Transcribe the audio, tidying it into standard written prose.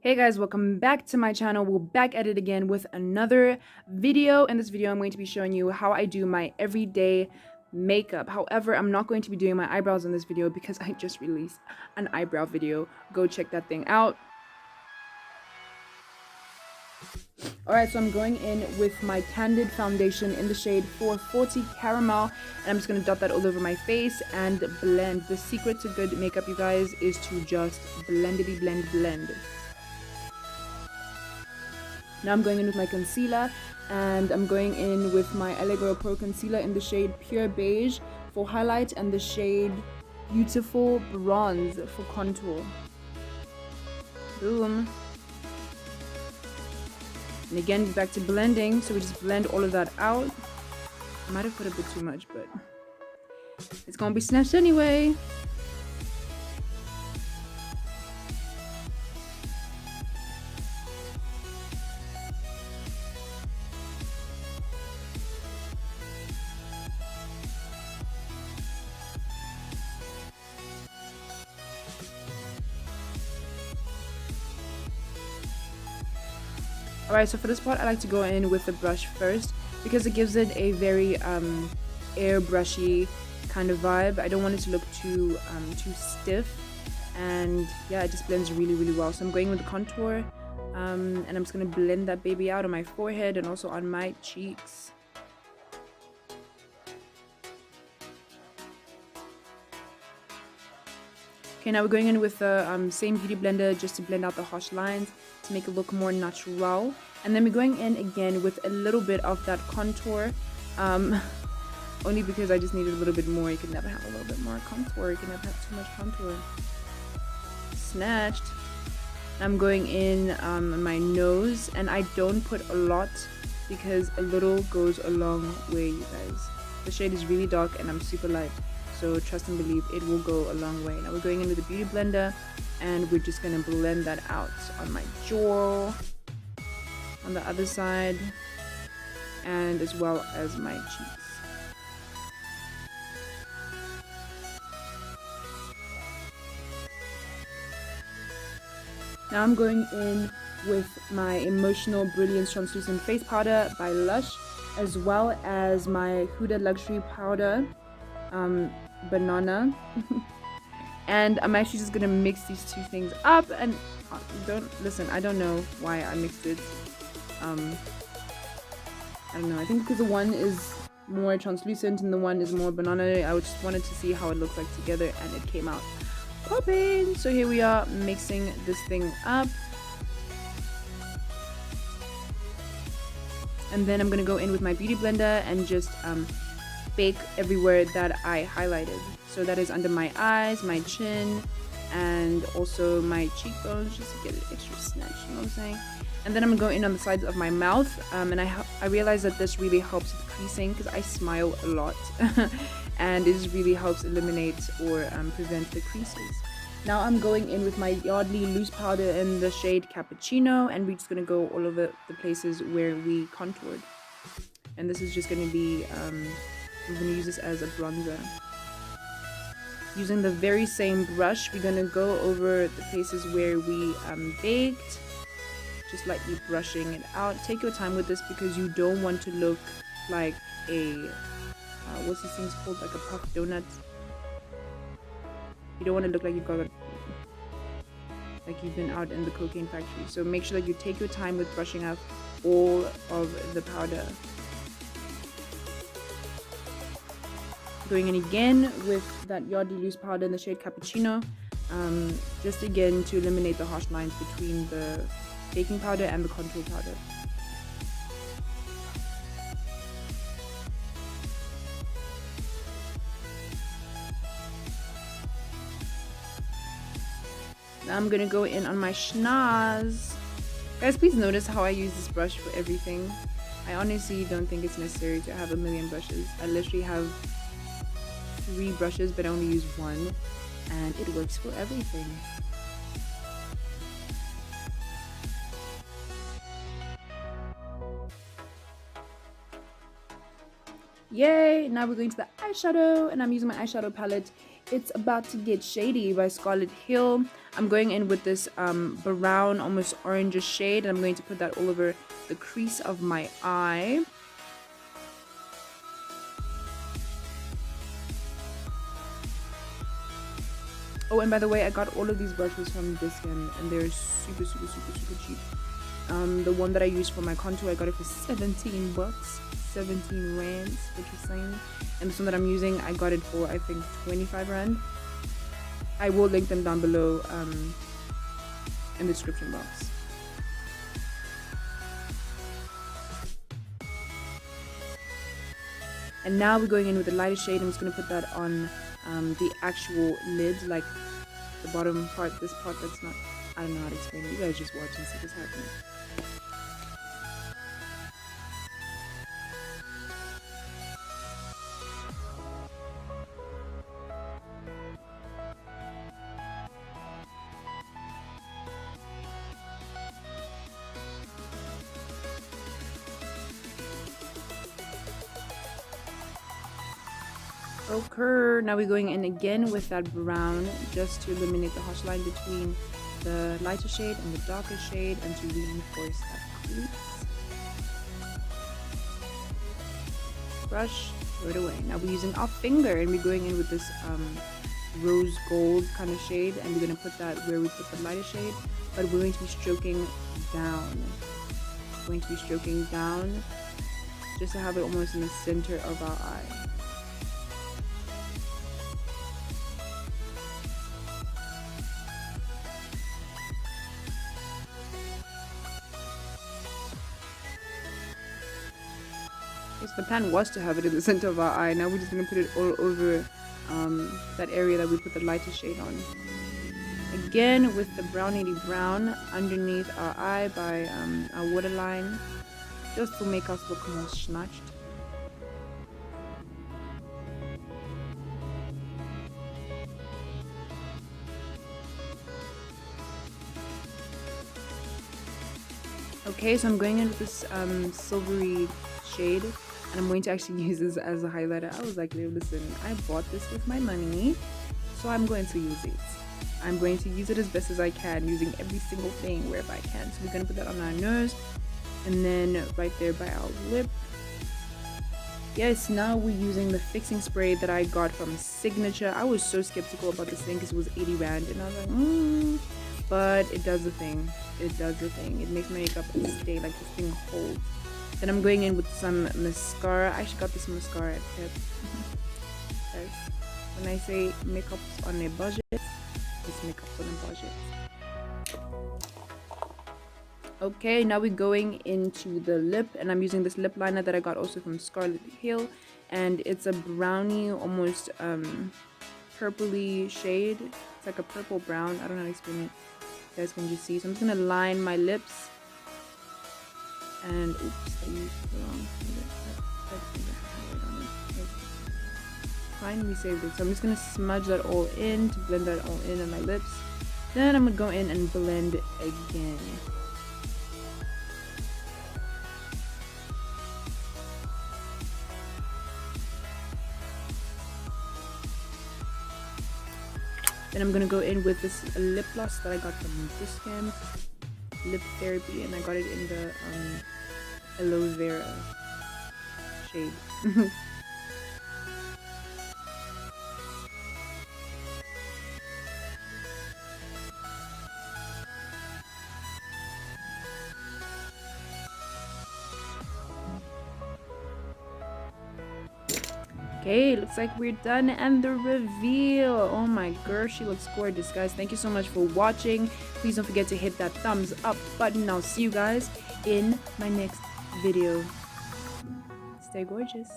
Hey guys, welcome back to my channel. We're back at it again with another video. In this video, I'm going to be showing you how I do my everyday makeup. However, I'm not going to be doing my eyebrows in this video because I just released an eyebrow video. Go check that thing out. Alright, so I'm going in with my Cadid foundation in the shade 440 Caramel, and I'm just going to dot that all over my face and blend. The secret to good makeup, you guys, is to just blend. Now I'm going in with my concealer, and I'm going in with my Allegro Pro concealer in the shade Pure Beige for highlight and the shade Beautiful Bronze for contour. Boom. And again, back to blending, so we just blend all of that out. I might have put a bit too much, but it's gonna be snatched anyway. Alright, so for this part I like to go in with the brush first because it gives it a very airbrushy kind of vibe. I don't want it to look too stiff, and yeah, it just blends really well. So I'm going with the contour, and I'm just gonna blend that baby out on my forehead and also on my cheeks. Okay, now we're going in with the same beauty blender just to blend out the harsh lines to make it look more natural. And then we're going in again with a little bit of that contour, only because I just needed a little bit more. You can never have a little bit more contour. You can never have too much contour. Snatched. I'm going in on my nose, and I don't put a lot because a little goes a long way, you guys. The shade is really dark and I'm super light, so trust and believe it will go a long way. Now we're going in with the beauty blender, and we're just gonna blend that out on my jaw, on the other side, and as well as my cheeks. Now I'm going in with my Emotional Brilliance Translucent Face Powder by Lush, as well as my Huda Luxury Powder, Banana. And I'm actually just gonna mix these two things up, and I don't know why I mixed it. I don't know, I think because the one is more translucent and the one is more banana. I just wanted to see how it looks like together, and it came out popping. So here we are mixing this thing up, and then I'm gonna go in with my beauty blender and just bake everywhere that I highlighted. So that is under my eyes, my chin, and also my cheekbones, just to get it extra snatched, you know what I'm saying? And then I'm gonna go in on the sides of my mouth, and I realize that this really helps with creasing because I smile a lot, and it just really helps eliminate or prevent the creases. Now I'm going in with my Yardley Loose powder in the shade Cappuccino, and we're just gonna go all over the places where we contoured. And this is just gonna be, I'm gonna use this as a bronzer. Using the very same brush, we're gonna go over the places where we baked, just lightly brushing it out. Take your time with this because you don't want to look like a what's these things called, like a puffed donut. You don't want to look like you've been out in the cocaine factory. So make sure that you take your time with brushing out all of the powder. Going in again with that Yardley Loose powder in the shade Cappuccino, just again to eliminate the harsh lines between the baking powder and the contour powder. Now I'm gonna go in on my schnoz. Guys, please notice how I use this brush for everything. I honestly don't think it's necessary to have a million brushes. I literally have 3 brushes, but I only use one, and it works for everything. Yay! Now we're going to the eyeshadow, and I'm using my eyeshadow palette It's About to Get Shady by Scarlett Hill. I'm going in with this brown, almost orange shade, and I'm going to put that all over the crease of my eye. Oh, and by the way, I got all of these brushes from Discount, and they're super cheap. The one that I use for my contour, I got it for 17 bucks, 17 rands, which is saying. And this one that I'm using, I got it for, I think, 25 rand. I will link them down below in the description box. And now we're going in with a lighter shade. I'm just going to put that on the actual lid, like the bottom part, this part that's not, I don't know how to explain it. You guys just watch and see what's happening. Okay, now we're going in again with that brown just to eliminate the harsh line between the lighter shade and the darker shade and to reinforce that crease. Brush, throw it away. Now we're using our finger and we're going in with this rose gold kind of shade, and we're going to put that where we put the lighter shade, but we're going to be stroking down. We're going to be stroking down just to have it almost in the center of our eye. The plan was to have it in the center of our eye. Now we're just going to put it all over that area that we put the lighter shade on. Again with the browny brown underneath our eye by our waterline, just to make us look more snatched. Okay, so I'm going in with this silvery shade, and I'm going to actually use this as a highlighter. I was like, listen, I bought this with my money, so I'm going to use it. I'm going to use it as best as I can, using every single thing wherever I can. So we're going to put that on our nose, and then right there by our lip. Yes, now we're using the fixing spray that I got from Signature. I was so skeptical about this thing because it was 80 rand, and I was like, but it does the thing. It does the thing. It makes my makeup stay like this thing holds. Then I'm going in with some mascara. I actually got this mascara at Pep. Guys, when I say makeup's on a budget, it's makeup's on a budget. Okay, now we're going into the lip, and I'm using this lip liner that I got also from Scarlett Hill, and it's a brownie, almost purpley shade. It's like a purple brown. I don't know how to explain it. You guys can just see. So I'm just gonna line my lips. And oops, I used the wrong finger. Finally saved it. So I'm just gonna smudge that all in to blend that all in on my lips. Then I'm gonna go in and blend again. Then I'm gonna go in with this lip gloss that I got from Discount Lip Therapy, and I got it in the aloe vera shade. Okay, looks like we're done, and the reveal. Oh my gosh, she looks gorgeous, guys. Thank you so much for watching. Please don't forget to hit that thumbs up button. I'll see you guys in my next video. Stay gorgeous.